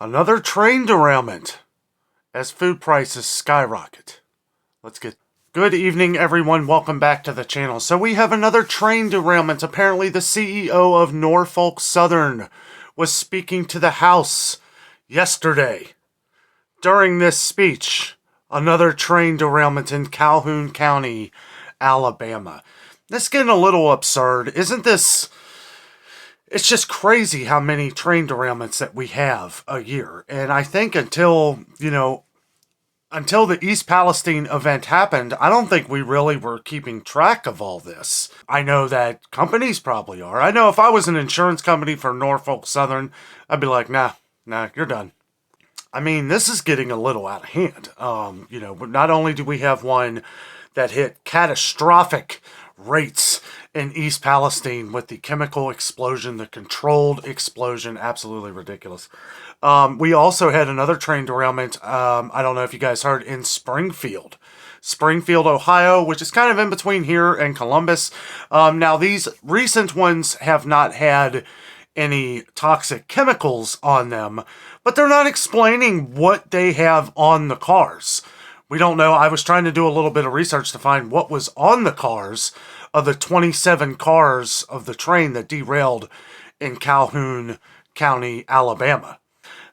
Another train derailment as food prices skyrocket. Let's get good evening, everyone. Welcome back to the channel. So we have another train derailment. Apparently the CEO of Norfolk Southern was speaking to the House yesterday. During this speech, another train derailment in Calhoun County, Alabama. This is getting a little absurd. Isn't this... It's just crazy how many train derailments that we have a year. And I think until the East Palestine event happened, I don't think we really were keeping track of all this. I know that companies probably are. I know if I was an insurance company for Norfolk Southern, I'd be like, nah, you're done. I mean, this is getting a little out of hand. Not only do we have one that hit catastrophic rates in East Palestine with the chemical explosion, the controlled explosion, absolutely ridiculous. We also had another train derailment, I don't know if you guys heard, in Springfield, Ohio, which is kind of in between here and Columbus. Now, these recent ones have not had any toxic chemicals on them, but they're not explaining what they have on the cars. We don't know. I was trying to do a little bit of research to find what was on the cars of the 27 cars of the train that derailed in Calhoun County, Alabama.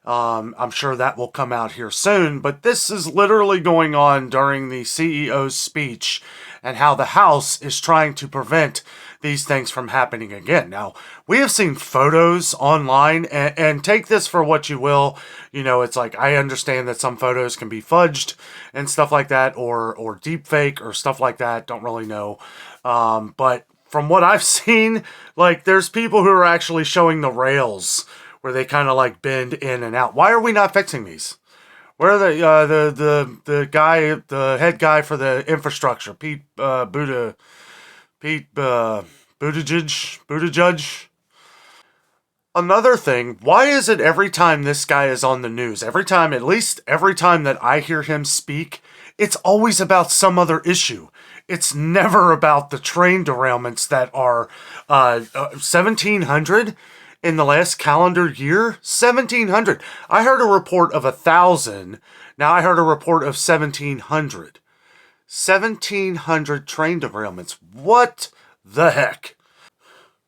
I'm sure that will come out here soon, but this is literally going on during the CEO's speech and how the House is trying to prevent these things from happening again. Now, we have seen photos online, and take this for what you will. You know, it's like, I understand that some photos can be fudged and stuff like that, or deep fake or stuff like that. Don't really know. But from what I've seen, like, there's people who are actually showing the rails where they kind of like bend in and out. Why are we not fixing these? Where are the guy, the head guy for the infrastructure, Pete Buttigieg. Another thing, why is it every time this guy is on the news, at least every time that I hear him speak, it's always about some other issue? It's never about the train derailments that are 1,700 in the last calendar year. 1,700. I heard a report of 1,000. Now I heard a report of 1,700. 1,700 train derailments. What the heck?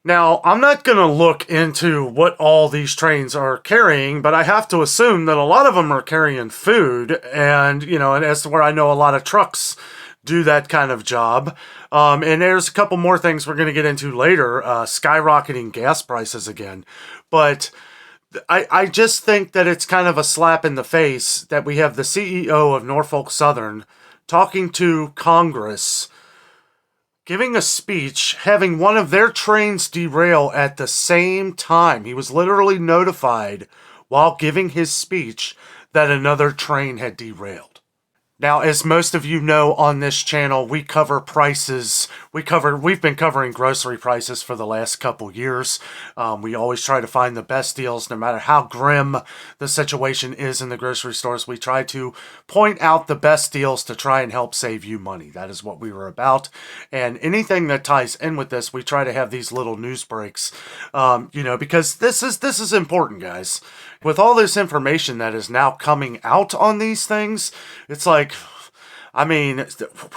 Now, I'm not going to look into what all these trains are carrying, but I have to assume that a lot of them are carrying food, and as to where I know a lot of trucks do that kind of job. And there's a couple more things we're going to get into later, skyrocketing gas prices again. But I just think that it's kind of a slap in the face that we have the CEO of Norfolk Southern talking to Congress, giving a speech, having one of their trains derail at the same time. He was literally notified while giving his speech that another train had derailed. Now, as most of you know on this channel, we cover prices. We've been covering grocery prices for the last couple years. We always try to find the best deals, no matter how grim the situation is in the grocery stores. We try to point out the best deals to try and help save you money. That is what we were about. And anything that ties in with this, we try to have these little news breaks, because this is important, guys. With all this information that is now coming out on these things, it's like, I mean,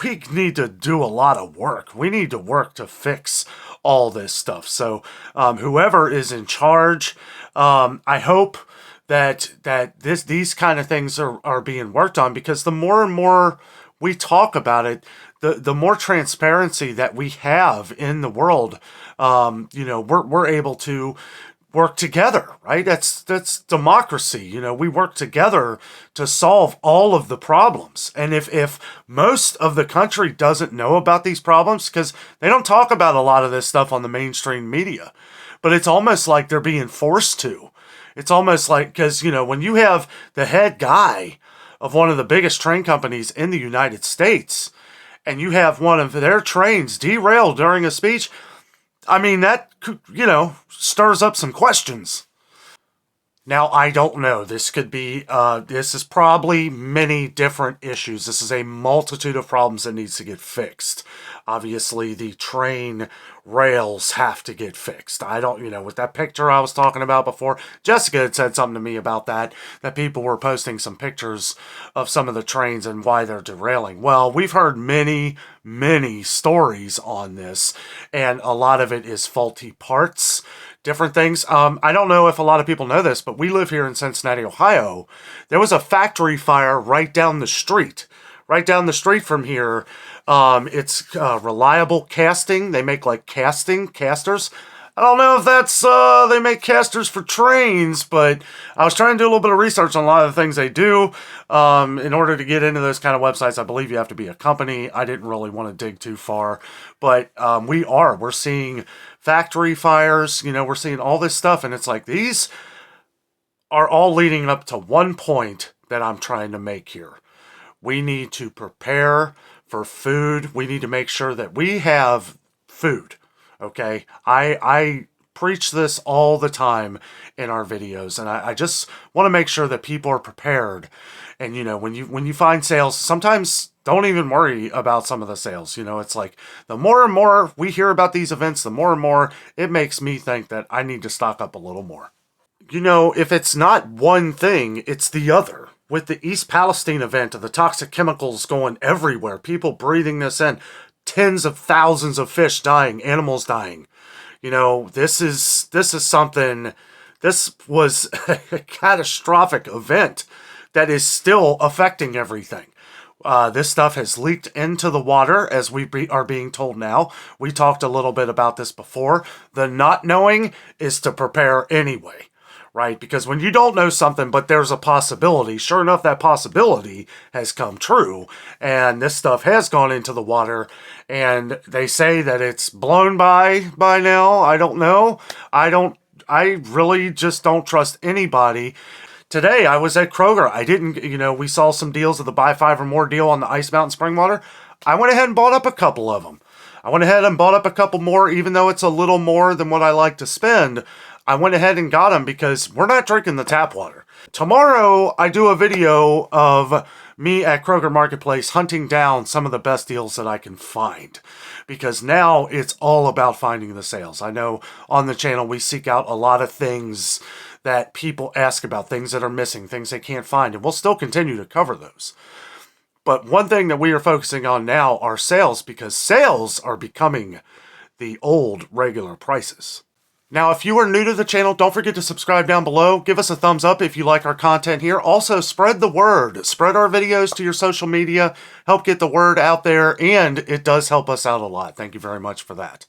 we need to do a lot of work. We need to work to fix all this stuff. So whoever is in charge, I hope that these kind of things are being worked on, because the more and more we talk about it, the more transparency that we have in the world, we're able to work together, right? That's democracy. We work together to solve all of the problems. And if most of the country doesn't know about these problems, because they don't talk about a lot of this stuff on the mainstream media, but it's almost like they're being forced to. It's almost like, because, when you have the head guy of one of the biggest train companies in the United States, and you have one of their trains derailed during a speech, I mean, that, stirs up some questions. Now, I don't know. This could be, this is probably many different issues. This is a multitude of problems that needs to get fixed. Obviously, the train rails have to get fixed. I don't, with that picture I was talking about before, Jessica had said something to me about that people were posting some pictures of some of the trains and why they're derailing. Well, we've heard many, many stories on this, and a lot of it is faulty parts, different things. I don't know if a lot of people know this, but we live here in Cincinnati, Ohio. There was a factory fire right down the street. Right down the street from here. It's Reliable Casting. They make like casters. I don't know if that's, they make casters for trains, but I was trying to do a little bit of research on a lot of the things they do. In order to get into those kind of websites, I believe you have to be a company. I didn't really want to dig too far, but we're seeing factory fires, we're seeing all this stuff, and it's like these are all leading up to one point that I'm trying to make here. We need to prepare for food. We need to make sure that we have food. Okay, I preach this all the time in our videos, and I just want to make sure that people are prepared. And when you find sales, sometimes don't even worry about some of the sales. It's like the more and more we hear about these events, the more and more it makes me think that I need to stock up a little more. If it's not one thing, it's the other. With the East Palestine event of the toxic chemicals going everywhere, people breathing this in, tens of thousands of fish dying, animals dying. This is something, this was a catastrophic event that is still affecting everything. This stuff has leaked into the water, as we are being told now. We talked a little bit about this before. The not knowing is to prepare anyway. Right? Because when you don't know something, but there's a possibility, sure enough, that possibility has come true, and this stuff has gone into the water, and they say that it's blown by now. I don't know. I really just don't trust anybody. Today, I was at Kroger. I didn't, we saw some deals of the buy 5 or more deal on the Ice Mountain Spring Water. I went ahead and bought up a couple of them. I went ahead and bought up a couple more, even though it's a little more than what I like to spend. I went ahead and got them because we're not drinking the tap water. Tomorrow, I do a video of me at Kroger Marketplace hunting down some of the best deals that I can find. Because now it's all about finding the sales. I know on the channel we seek out a lot of things that people ask about, things that are missing, things they can't find, and we'll still continue to cover those. But one thing that we are focusing on now are sales, because sales are becoming the old regular prices. Now, if you are new to the channel, don't forget to subscribe down below. Give us a thumbs up if you like our content here. Also, spread the word. Spread our videos to your social media. Help get the word out there, and it does help us out a lot. Thank you very much for that.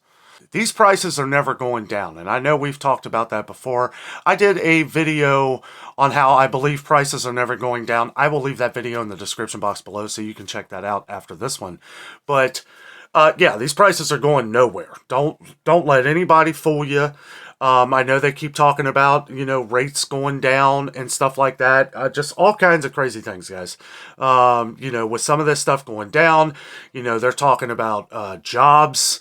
These prices are never going down, and I know we've talked about that before. I did a video on how I believe prices are never going down. I will leave that video in the description box below so you can check that out after this one. But yeah, these prices are going nowhere. Don't let anybody fool you. I know they keep talking about, rates going down and stuff like that. Just all kinds of crazy things, guys. With some of this stuff going down, they're talking about jobs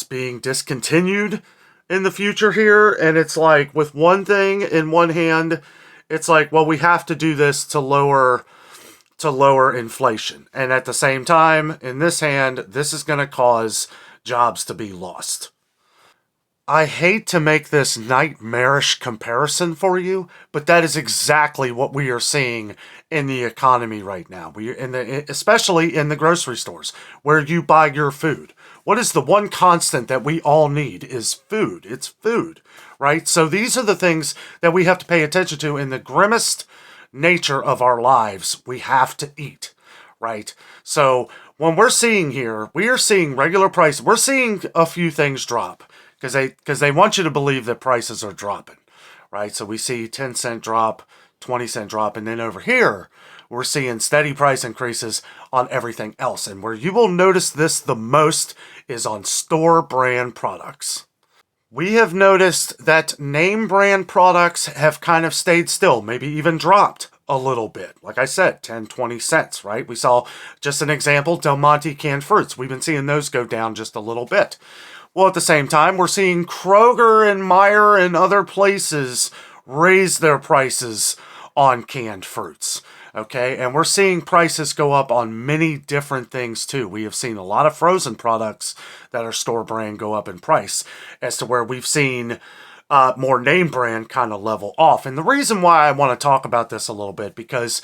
being discontinued in the future here. And it's like, with one thing in one hand, it's like, well, we have to do this to lower inflation. And at the same time, in this hand, this is going to cause jobs to be lost. I hate to make this nightmarish comparison for you, but that is exactly what we are seeing in the economy right now. Especially in the grocery stores where you buy your food. What is the one constant that we all need is food. It's food, right? So these are the things that we have to pay attention to in the grimmest nature of our lives. We have to eat, right? So when we're seeing here, we are seeing regular prices. We're seeing a few things drop because they want you to believe that prices are dropping, right? So we see 10-cent drop, 20-cent drop, and then over here, we're seeing steady price increases on everything else. And where you will notice this the most is on store brand products. We have noticed that name brand products have kind of stayed still, maybe even dropped a little bit. Like I said, 10, 20 cents, right? We saw, just an example, Del Monte canned fruits. We've been seeing those go down just a little bit. Well, at the same time, we're seeing Kroger and Meijer and other places raise their prices on canned fruits. Okay, and we're seeing prices go up on many different things too. We have seen a lot of frozen products that are store brand go up in price, as to where we've seen more name brand kind of level off. And the reason why I want to talk about this a little bit, because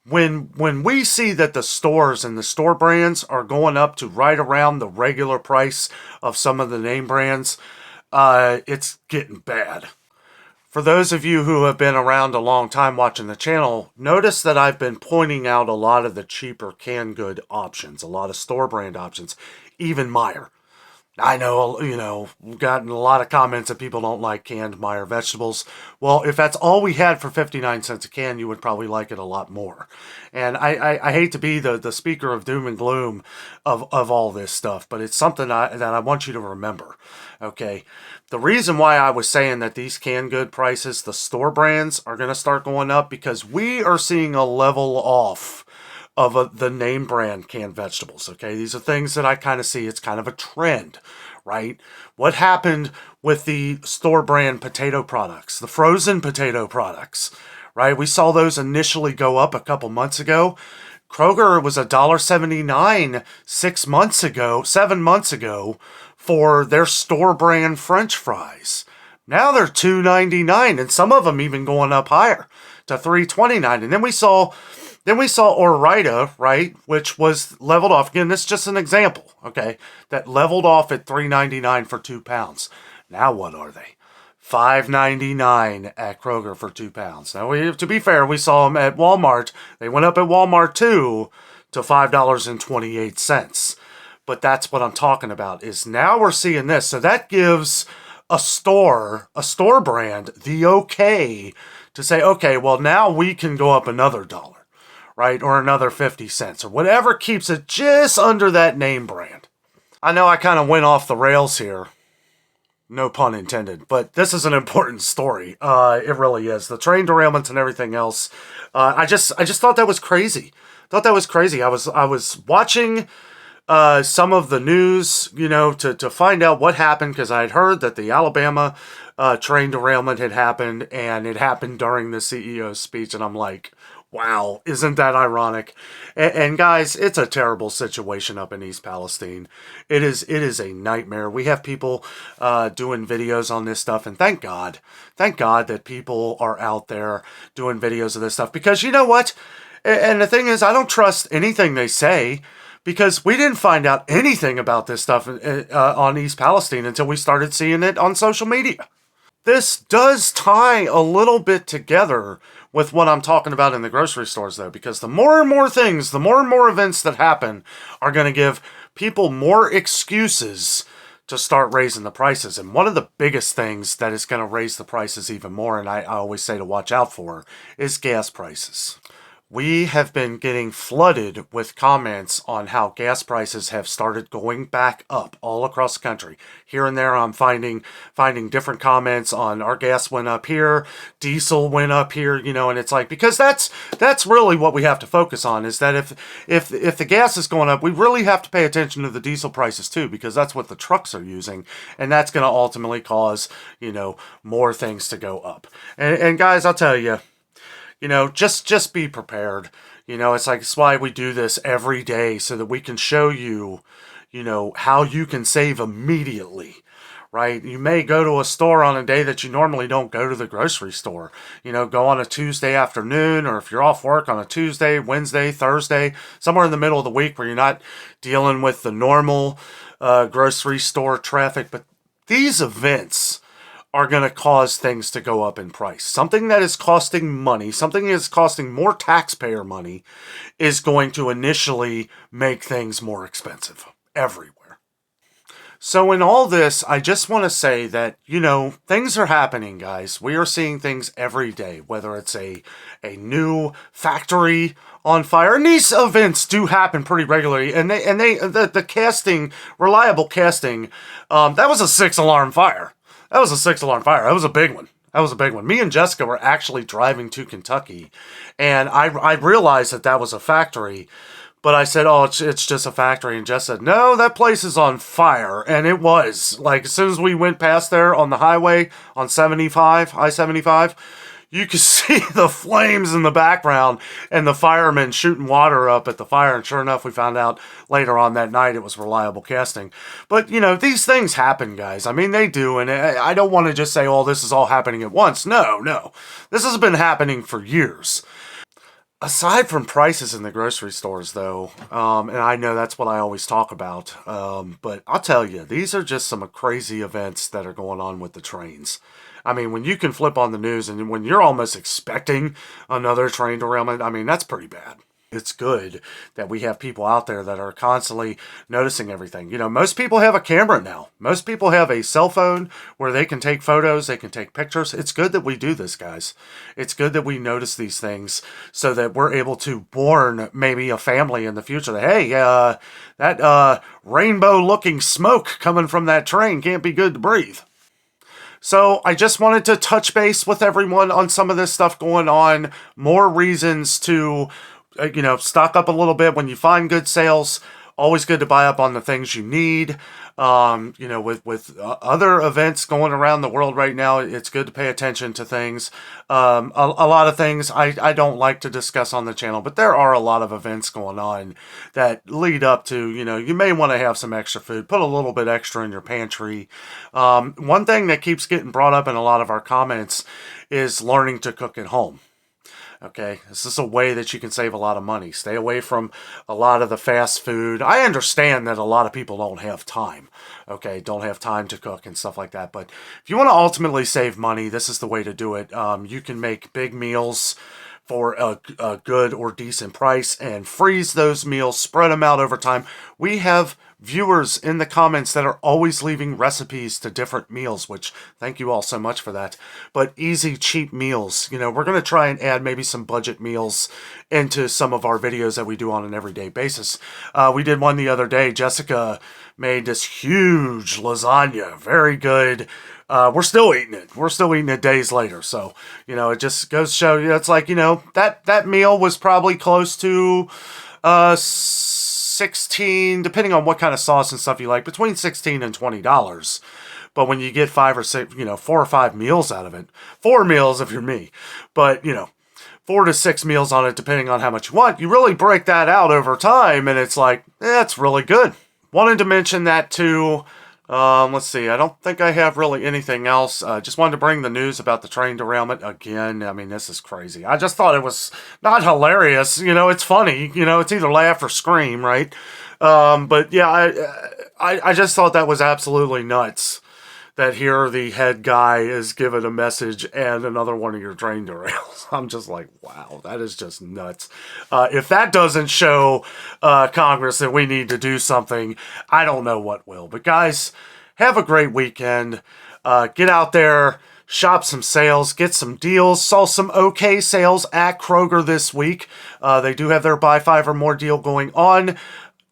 when we see that the stores and the store brands are going up to right around the regular price of some of the name brands, it's getting bad. For those of you who have been around a long time watching the channel, notice that I've been pointing out a lot of the cheaper canned good options, a lot of store brand options, even Meijer. I know, we've gotten a lot of comments that people don't like canned Meijer vegetables. Well, if that's all we had for 59 cents a can, you would probably like it a lot more. And I hate to be the speaker of doom and gloom of all this stuff, but it's something that I want you to remember, okay? The reason why I was saying that these canned good prices, the store brands, are going to start going up, because we are seeing a level off of the name brand canned vegetables, okay? These are things that I kind of see. It's kind of a trend, right? What happened with the store brand potato products, the frozen potato products, right? We saw those initially go up a couple months ago. Kroger was $1.79 7 months ago for their store brand French fries. Now they're $2.99, and some of them even going up higher to $3.29. And then we saw Orida, right, which was leveled off. Again, this is just an example, okay, that leveled off at $3.99 for 2 pounds. Now what are they? $5.99 at Kroger for 2 pounds. Now, to be fair, we saw them at Walmart. They went up at Walmart too to $5.28. But that's what I'm talking about, is now we're seeing this. So that gives a store brand, the okay to say, okay, well, now we can go up another dollar, right? Or another 50 cents or whatever keeps it just under that name brand. I know I kind of went off the rails here. No pun intended, but this is an important story. It really is. The train derailments and everything else. I just thought that was crazy. I was watching some of the news, to find out what happened, because I had heard that the Alabama train derailment had happened, and it happened during the CEO's speech, and I'm like, wow, isn't that ironic? And guys, it's a terrible situation up in East Palestine. It is a nightmare. We have people doing videos on this stuff, and thank God that people are out there doing videos of this stuff, because you know what? And the thing is, I don't trust anything they say, because we didn't find out anything about this stuff on East Palestine until we started seeing it on social media. This does tie a little bit together with what I'm talking about in the grocery stores, though, because the more and more things, the more and more events that happen are going to give people more excuses to start raising the prices. And one of the biggest things that is going to raise the prices even more, and I always say to watch out for, is gas prices. We have been getting flooded with comments on how gas prices have started going back up all across the country. Here and there, I'm finding different comments on our gas went up here, diesel went up here, and it's like, because that's really what we have to focus on, is that if the gas is going up, we really have to pay attention to the diesel prices too, because that's what the trucks are using, and that's going to ultimately cause, more things to go up. And guys, I'll tell you, just be prepared. It's why we do this every day, so that we can show you, how you can save immediately, right? You may go to a store on a day that you normally don't go to the grocery store. Go on a Tuesday afternoon, or if you're off work on a Tuesday, Wednesday, Thursday, somewhere in the middle of the week where you're not dealing with the normal grocery store traffic. But these events are going to cause things to go up in price. Something that is costing money, something that is costing more taxpayer money, is going to initially make things more expensive everywhere. So in all this, I just want to say that, things are happening, guys. We are seeing things every day, whether it's a new factory on fire. And these events do happen pretty regularly. And the casting, reliable casting, that was a 6-alarm fire. That was a 6-alarm fire. That was a big one. Me and Jessica were actually driving to Kentucky, and I realized that was a factory, but I said, oh, it's just a factory. And Jess said, no, that place is on fire. And it was. Like, as soon as we went past there on the highway on I-75, you could see the flames in the background and the firemen shooting water up at the fire. And sure enough, we found out later on that night it was reliable casting. But, you know, these things happen, guys. I mean, they do. And I don't want to just say, oh, this is all happening at once. No. This has been happening for years. Aside from prices in the grocery stores, though, and I know that's what I always talk about, but I'll tell you, these are just some crazy events that are going on with the trains. I mean, when you can flip on the news and when you're almost expecting another train derailment, I mean, that's pretty bad. It's good that we have people out there that are constantly noticing everything. You know, most people have a camera now. Most people have a cell phone where they can take photos, they can take pictures. It's good that we do this, guys. It's good that we notice these things so that we're able to warn maybe a family in the future that, hey, that rainbow-looking smoke coming from that train can't be good to breathe. So I just wanted to touch base with everyone on some of this stuff going on. More reasons to stock up a little bit when you find good sales. Always good to buy up on the things you need. With other events going around the world right now, it's good to pay attention to things. A lot of things I don't like to discuss on the channel, but there are a lot of events going on that lead up to, you may want to have some extra food. Put a little bit extra in your pantry. One thing that keeps getting brought up in a lot of our comments is learning to cook at home. Okay, this is a way that you can save a lot of money. Stay away from a lot of the fast food. I understand that a lot of people don't have time, okay, don't have time to cook and stuff like that. But if you want to ultimately save money, this is the way to do it. You can make big meals for a good or decent price and freeze those meals, spread them out over time. We have viewers in the comments that are always leaving recipes to different meals, which thank you all so much for that. But easy, cheap meals. We're going to try and add maybe some budget meals into some of our videos that we do on an everyday basis. We did one the other day. Jessica made this huge lasagna. Very good. We're still eating it. We're still eating it days later. So, it just goes to show you, it's like, that meal was probably close to 16, depending on what kind of sauce and stuff you like, between $16 and $20. But when you get 5 or 6, 4 or 5 meals out of it, 4 meals if you're me, but 4 to 6 meals on it, depending on how much you want, you really break that out over time, and it's like, it's really good. Wanted to mention that too. Let's see. I don't think I have really anything else. Just wanted to bring the news about the train derailment again. I mean, this is crazy. I just thought it was not hilarious. It's funny. It's either laugh or scream, right? But yeah, I just thought that was absolutely nuts. That here the head guy is given a message and another one of your train derails. I'm just like, wow, that is just nuts. If that doesn't show Congress that we need to do something, I don't know what will. But guys, have a great weekend. Get out there, shop some sales, get some deals. Saw some okay sales at Kroger this week. They do have their buy 5 or more deal going on.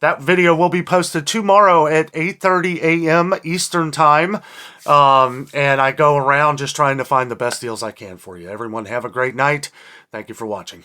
That video will be posted tomorrow at 8:30 a.m. Eastern Time. And I go around just trying to find the best deals I can for you. Everyone have a great night. Thank you for watching.